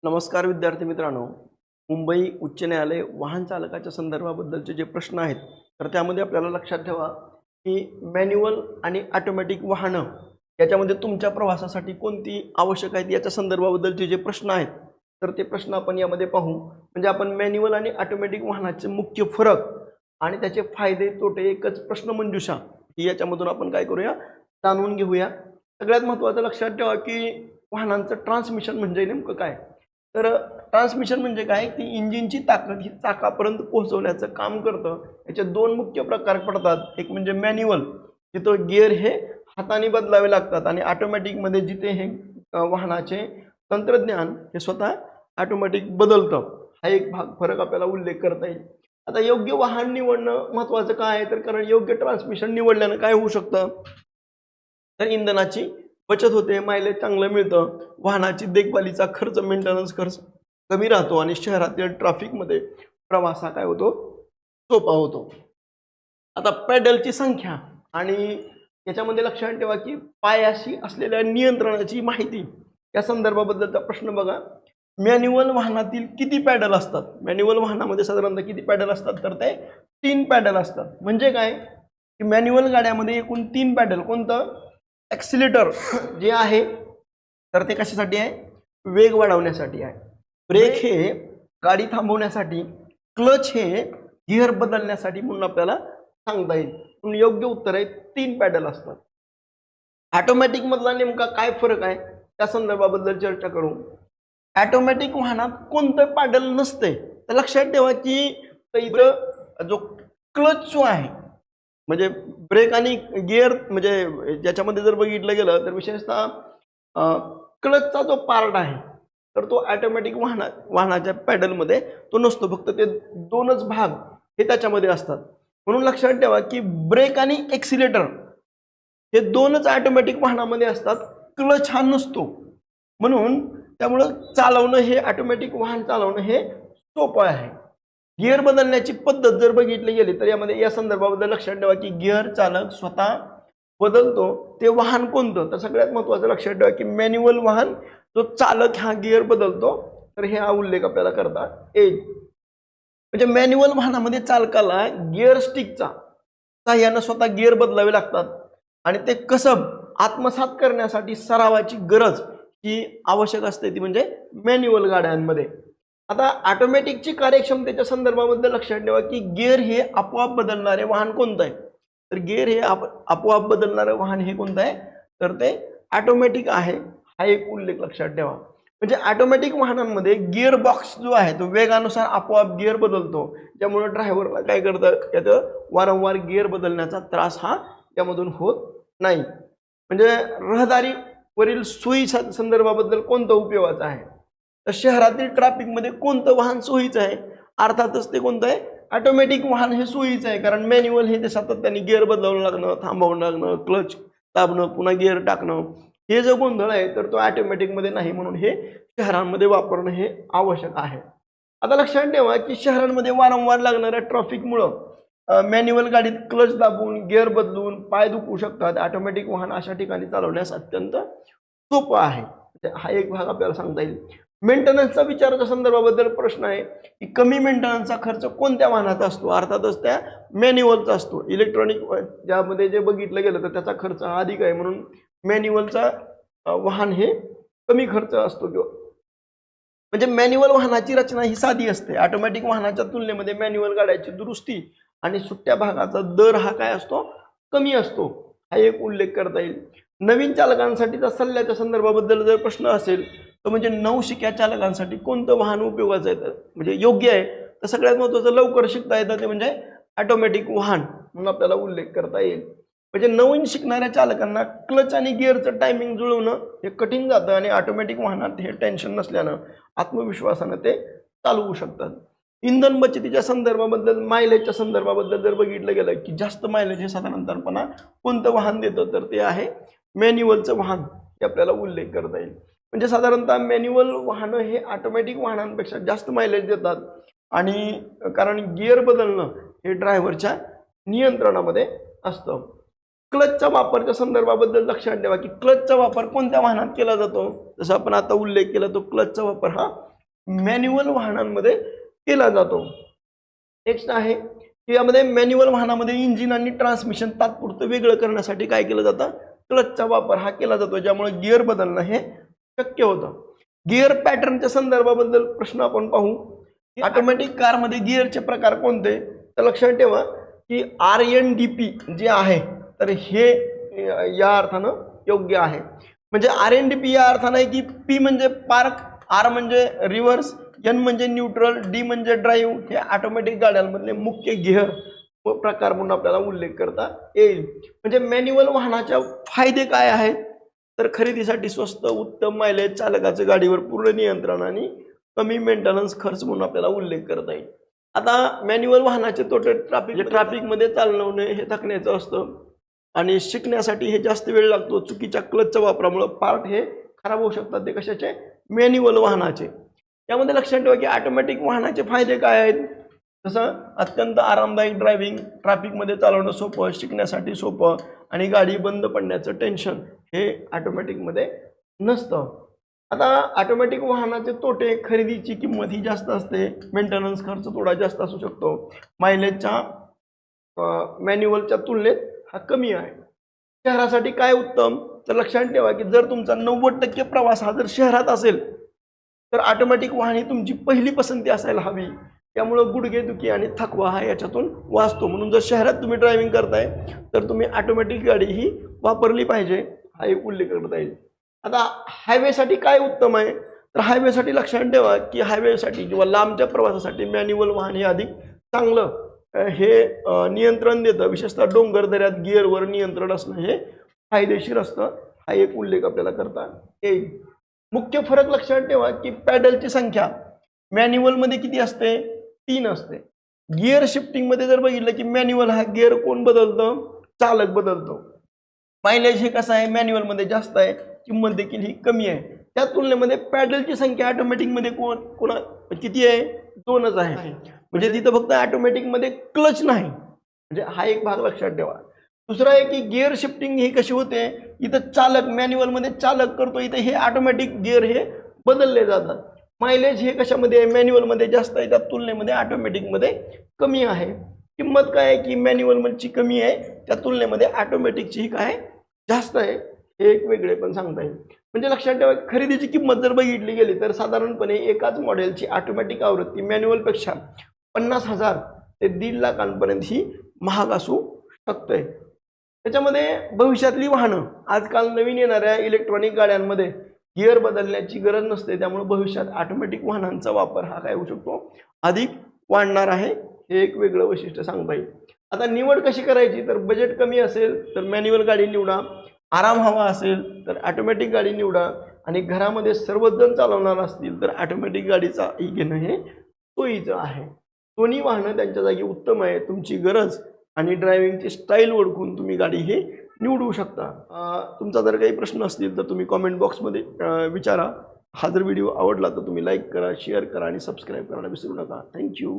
नमस्कार विद्यार्थी मित्रांनो. मुंबई उच्च न्यायालय वाहन चालकाच्या संदर्भाबद्दलचे जे प्रश्न आहेत तर त्यामध्ये आपल्याला लक्षात ठेवा की मॅन्युअल आणि ऑटोमॅटिक वाहनं याच्यामध्ये तुमच्या प्रवासासाठी कोणती आवश्यक आहेत याच्या संदर्भाबद्दलचे जे प्रश्न आहेत तर ते प्रश्न आपण यामध्ये पाहू. म्हणजे आपण मॅन्युअल आणि ऑटोमॅटिक वाहनाचे मुख्य फरक आणि त्याचे फायदे तोटे एकच प्रश्नमंजुषा ही याच्यामधून आपण काय करूया जाणून घेऊया. सगळ्यात महत्त्वाचं लक्षात ठेवा की वाहनांचं ट्रान्समिशन म्हणजे नेमकं काय. तर ट्रान्समिशन म्हणजे काय की इंजिनची ताकद ही चाकापर्यंत पोहोचवण्याचं काम करतं. याचे दोन मुख्य प्रकार पडतात. एक म्हणजे मॅन्युअल जिथं गिअर हे हाताने बदलावे लागतात आणि ऑटोमॅटिकमध्ये जिथे हे वाहनाचे तंत्रज्ञान हे स्वतः ऑटोमॅटिक बदलतं. हा एक भाग फरक आपल्याला उल्लेख करता येईल. आता योग्य वाहन निवडणं महत्त्वाचं काय आहे तर कारण योग्य ट्रान्समिशन निवडल्यानं काय होऊ शकतं तर इंधनाची बचत होते, मायलेज चांगलं मिळतं, वाहनाची देखभालीचा खर्च मेंटेनन्स खर्च कमी राहतो आणि शहरातील ट्रॅफिकमध्ये प्रवास हा काय होतो सोपा होतो. आता पेडलची संख्या आणि याच्यामध्ये लक्षात ठेवा की पायाशी असलेल्या नियंत्रणाची माहिती या संदर्भाबद्दलचा प्रश्न बघा. मॅन्युअल वाहनातील किती पॅडल असतात. मॅन्युअल वाहनामध्ये साधारणतः किती पॅडल असतात तर ते 3 पॅडल असतात. म्हणजे काय की मॅन्युअल गाड्यामध्ये एकूण 3 पॅडल. कोणतं ॲक्सिलेटर जे आहे तर ते कशासाठी आहे वेग वाढवण्यासाठी आहे. ब्रेक हे गाडी थांबवण्यासाठी, क्लच हे गिअर बदलण्यासाठी म्हणून आपल्याला सांगता येईल. म्हणून योग्य उत्तर आहे 3 पॅडल असतात. ऑटोमॅटिक मधला नेमका काय फरक आहे त्या संदर्भाबद्दल चर्चा करू. ऑटोमॅटिक वाहनात कोणतं पॅडल नसते. तर लक्षात ठेवा की इथं जो क्लच जो आहे म्हणजे ब्रेक आणि गिअर म्हणजे ज्याच्यामध्ये जर बघितलं गेलं तर विशेषतः क्लचचा जो पार्ट आहे तर तो ऑटोमॅटिक वाहनाच्या पॅडलमध्ये तो नसतो. फक्त ते दोनच भाग हे त्याच्यामध्ये असतात. म्हणून लक्षात ठेवा की ब्रेक आणि एक्सिलेटर हे दोनच ऑटोमॅटिक वाहनामध्ये असतात. क्लच हा नसतो. म्हणून त्यामुळं चालवणं हे ऑटोमॅटिक वाहन चालवणं हे सोपं आहे. गिअर बदलण्याची पद्धत जर बघितली गेली तर यामध्ये या संदर्भाबद्दल लक्षात ठेवा की गिअर चालक स्वतः बदलतो. ते वाहन कोणतं तर सगळ्यात महत्त्वाचं लक्षात ठेवा की मॅन्युअल वाहन जो चालक हा गिअर बदलतो. तर हे हा उल्लेख आपल्याला करता येईल. म्हणजे मॅन्युअल वाहनामध्ये चालकाला गिअर स्टिकचा साह्यानं स्वतः गिअर बदलावे लागतात आणि ते कसब आत्मसात करण्यासाठी सरावाची गरज ही आवश्यक असते ती म्हणजे मॅन्युअल गाड्यांमध्ये. आता ऑटोमॅटिकची कार्यक्षमतेच्या संदर्भाबद्दल लक्षात ठेवा की गिअर हे आपोआप बदलणारे वाहन कोणतं आहे तर गिअर हे आपोआप बदलणारे वाहन हे कोणतं आहे तर ते ऑटोमॅटिक आहे. हा एक उल्लेख लक्षात ठेवा. म्हणजे ऑटोमॅटिक वाहनांमध्ये गिअर बॉक्स जो आहे तो वेगानुसार आपोआप गिअर बदलतो. ज्यामुळे ड्रायव्हरला काय करतं त्याचं वारंवार गिअर बदलण्याचा त्रास हा त्यामधून होत नाही. म्हणजे रहदारीवरील सोयी संदर्भाबद्दल कोणतं उपयोगाचं आहे तर शहरातील ट्रॅफिकमध्ये कोणतं वाहन सोयीचं आहे. अर्थातच ते कोणतं आहे ऑटोमॅटिक वाहन हे सोयीचं आहे. कारण मॅन्युअल हे ते सातत्याने गिअर बदलावं लागणं, थांबवून लागणं, क्लच दाबणं, पुन्हा गिअर टाकणं हे जो गोंधळ आहे तर तो ऑटोमॅटिकमध्ये नाही. म्हणून हे शहरांमध्ये वापरणं हे आवश्यक आहे. आता लक्षात ठेवा की शहरांमध्ये वारंवार लागणाऱ्या ट्रॅफिकमुळं मॅन्युअल गाडीत क्लच दाबून गिअर बदलून पाय दुखू शकतात. ऑटोमॅटिक वाहन अशा ठिकाणी चालवण्यास अत्यंत सोपं आहे. हा एक भाग आपल्याला सांगता येईल. मेंटेनन्सचा विचाराच्या संदर्भाबद्दल प्रश्न आहे की कमी मेंटेनन्सचा खर्च कोणत्या वाहनात असतो. अर्थातच त्या मॅन्युअलचा असतो. इलेक्ट्रॉनिक ज्यामध्ये जे बघितलं गेलं तर त्याचा खर्च हा अधिक आहे. म्हणून मॅन्युअलचा वाहन हे कमी खर्च असतो. किंवा म्हणजे मॅन्युअल वाहनाची रचना ही साधी असते. ऑटोमॅटिक वाहनाच्या तुलनेमध्ये मॅन्युअल गाड्याची दुरुस्ती आणि सुट्ट्या भागाचा दर हा काय असतो कमी असतो. हा एक उल्लेख करता येईल. नवीन चालकांसाठीच्या सल्ल्याच्या संदर्भाबद्दल जर प्रश्न असेल तर म्हणजे नवशिक्या चालकांसाठी कोणतं वाहन उपयोगाचं आहे म्हणजे योग्य आहे तर सगळ्यात महत्त्वाचं लवकर शिकता येतं ते म्हणजे ऑटोमॅटिक वाहन म्हणून आपल्याला उल्लेख करता येईल. म्हणजे नवीन शिकणाऱ्या चालकांना क्लच आणि गिअरचं टायमिंग जुळवणं हे कठीण जातं आणि ऑटोमॅटिक वाहनात हे टेन्शन नसल्यानं आत्मविश्वासानं ते चालवू शकतात. इंधन बचतीच्या संदर्भाबद्दल मायलेजच्या संदर्भाबद्दल जर बघितलं गेलं की जास्त मायलेज हे साधारणतःपणा कोणतं वाहन देतं तर ते आहे मॅन्युअलचं वाहन हे आपल्याला उल्लेख करता येईल. म्हणजे साधारणतः मॅन्युअल वाहनं हे ऑटोमॅटिक वाहनांपेक्षा जास्त मायलेज देतात आणि कारण गिअर बदलणं हे ड्रायव्हरच्या नियंत्रणामध्ये असतं. क्लचच्या वापरच्या संदर्भाबद्दल लक्षात ठेवा की क्लचचा वापर कोणत्या वाहनात केला जातो. जसं आपण आता उल्लेख केला तो क्लचचा वापर हा मॅन्युअल वाहनांमध्ये केला जातो. नेक्स्ट आहे की यामध्ये मॅन्युअल वाहनामध्ये इंजिन आणि ट्रान्समिशन तात्पुरतं वेगळं करण्यासाठी काय केलं जातं, क्लचचा वापर हा केला जातो, ज्यामुळे गिअर बदलणं हे शक्य होतं. गिअर पॅटर्नच्या संदर्भाबद्दल प्रश्न आपण पाहू. ऑटोमॅटिक कारमध्ये गिअरचे प्रकार कोणते, तर लक्षात ठेवा की RNDP जे आहे तर हे या अर्थानं योग्य आहे. म्हणजे RNDP या अर्थानं आहे की P म्हणजे पार्क, R म्हणजे रिव्हर्स, N म्हणजे न्यूट्रल, D म्हणजे ड्राईव्ह, हे ऑटोमॅटिक गाड्यांमधले मुख्य गिअर व प्रकार म्हणून आपल्याला उल्लेख करता येईल. म्हणजे मॅन्युअल वाहनाच्या फायदे काय आहेत, तर खरेदीसाठी स्वस्त, उत्तम मायलेज, चालकाचं गाडीवर पूर्ण नियंत्रण आणि कमी मेंटेनन्स खर्च म्हणून आपल्याला उल्लेख करता येईल. आता मॅन्युअल वाहनाचे तोटे ट्रॅफिकमध्ये चालवणे हे थकण्याचं असतं आणि शिकण्यासाठी हे जास्त वेळ लागतो. चुकीच्या क्लचच्या वापरामुळे पार्ट हे खराब होऊ शकतात. ते कशाचे, मॅन्युअल वाहनाचे. यामध्ये लक्षात ठेवा की ऑटोमॅटिक वाहनाचे फायदे काय आहेत, जसं अत्यंत आरामदायक ड्रायव्हिंग, ट्रॅफिकमध्ये चालवणं सोपं, शिकण्यासाठी सोपं आणि गाडी बंद पडण्याचं टेन्शन हे ऑटोमॅटिकमध्ये नसतं. आता ऑटोमॅटिक वाहनाचे तोटे, खरेदीची किंमत ही जास्त असते, मेंटेनन्स खर्च थोडा जास्त असू शकतो, मायलेजच्या मॅन्युअलच्या तुलनेत हा कमी आहे. शहरासाठी काय उत्तम, तर लक्षात ठेवा की जर तुमचा 90% प्रवास हा जर शहरात असेल तर ऑटोमॅटिक वाहन ही तुमची पहिली पसंती असायला हवी. त्यामुळं गुडघेदुखी आणि थकवा हा याच्यातून वाचतो. म्हणून जर शहरात तुम्ही ड्रायव्हिंग करताय तर तुम्ही ऑटोमॅटिक गाडी ही वापरली पाहिजे, हा एक उल्लेख करता येईल. आता हायवेसाठी काय उत्तम आहे, तर हायवेसाठी लक्षात ठेवा की हायवेसाठी किंवा लांबच्या प्रवासासाठी मॅन्युअल वाहन हे अधिक चांगलं हे नियंत्रण देतं. विशेषतः डोंगर दऱ्यात गिअरवर नियंत्रण असणं हे फायदेशीर असतं, हा एक उल्लेख आपल्याला करता येईल. मुख्य फरक लक्षात ठेवा की पॅडलची संख्या मॅन्युअलमध्ये किती असते, 3 असते. गिअर शिफ्टिंगमध्ये जर बघितलं की मॅन्युअल हा गिअर कोण बदलतं, चालक बदलतो. मायलेज हे कसं आहे, मॅन्युअलमध्ये जास्त आहे, किंमत देखील ही कमी आहे. त्या तुलनेमध्ये पॅडलची संख्या ऑटोमॅटिकमध्ये किती आहे, 2च आहे. म्हणजे तिथं फक्त ऑटोमॅटिकमध्ये क्लच नाही, म्हणजे हा एक भाग लक्षात ठेवा. दुसरा आहे की गिअर शिफ्टिंग ही कशी होते, इथं चालक मॅन्युअलमध्ये चालक करतो, इथं हे ऑटोमॅटिक गिअर हे बदलले जातात. मायलेज हे कशामध्ये आहे, मॅन्युअलमध्ये जास्त आहे, त्या तुलनेमध्ये ऑटोमॅटिकमध्ये कमी आहे. किंमत काय आहे की मॅन्युअलची कमी आहे, त्या तुलनेमध्ये ऑटोमॅटिकची ही काय जास्त आहे, हे एक वेगळे पण सांगता येईल. म्हणजे लक्षात ठेवा खरेदीची किंमत जर बघितली गेली तर साधारणपणे एकाच मॉडेलची ऑटोमॅटिक आवृत्ती मॅन्युअलपेक्षा 50,000 ते 1.5 लाखांपर्यंत ही महाग असू शकते. त्याच्यामध्ये भविष्यातली वाहनं, आजकाल नवीन येणाऱ्या इलेक्ट्रॉनिक गाड्यांमध्ये गिअर बदलण्याची गरज नसते, त्यामुळे भविष्यात ऑटोमॅटिक वाहनांचा वापर हा काय होऊ शकतो, अधिक वाढणार आहे, हे एक वेगळं वैशिष्ट्य सांगता येईल. आता निवड कशी करायची, तर बजेट कमी असेल तर मॅन्युअल गाडी निवडा, आराम हवा असेल तर ऑटोमॅटिक गाडी निवडा आणि घरामध्ये सर्वच जण चालवणार असतील तर ऑटोमॅटिक गाडीचा घेणं हे सोयीचं आहे. दोन्ही वाहनं त्यांच्या जागी उत्तम आहे. तुमची गरज आणि ड्रायव्हिंगची स्टाईल ओळखून तुम्ही गाडी हे निवडू शकता. तुमचा जर काही प्रश्न असतील तर तुम्ही कॉमेंट बॉक्समध्ये विचारा. हा जर व्हिडिओ आवडला तर तुम्ही लाईक करा, शेअर करा आणि सबस्क्राईब करायला विसरू नका. थँक्यू.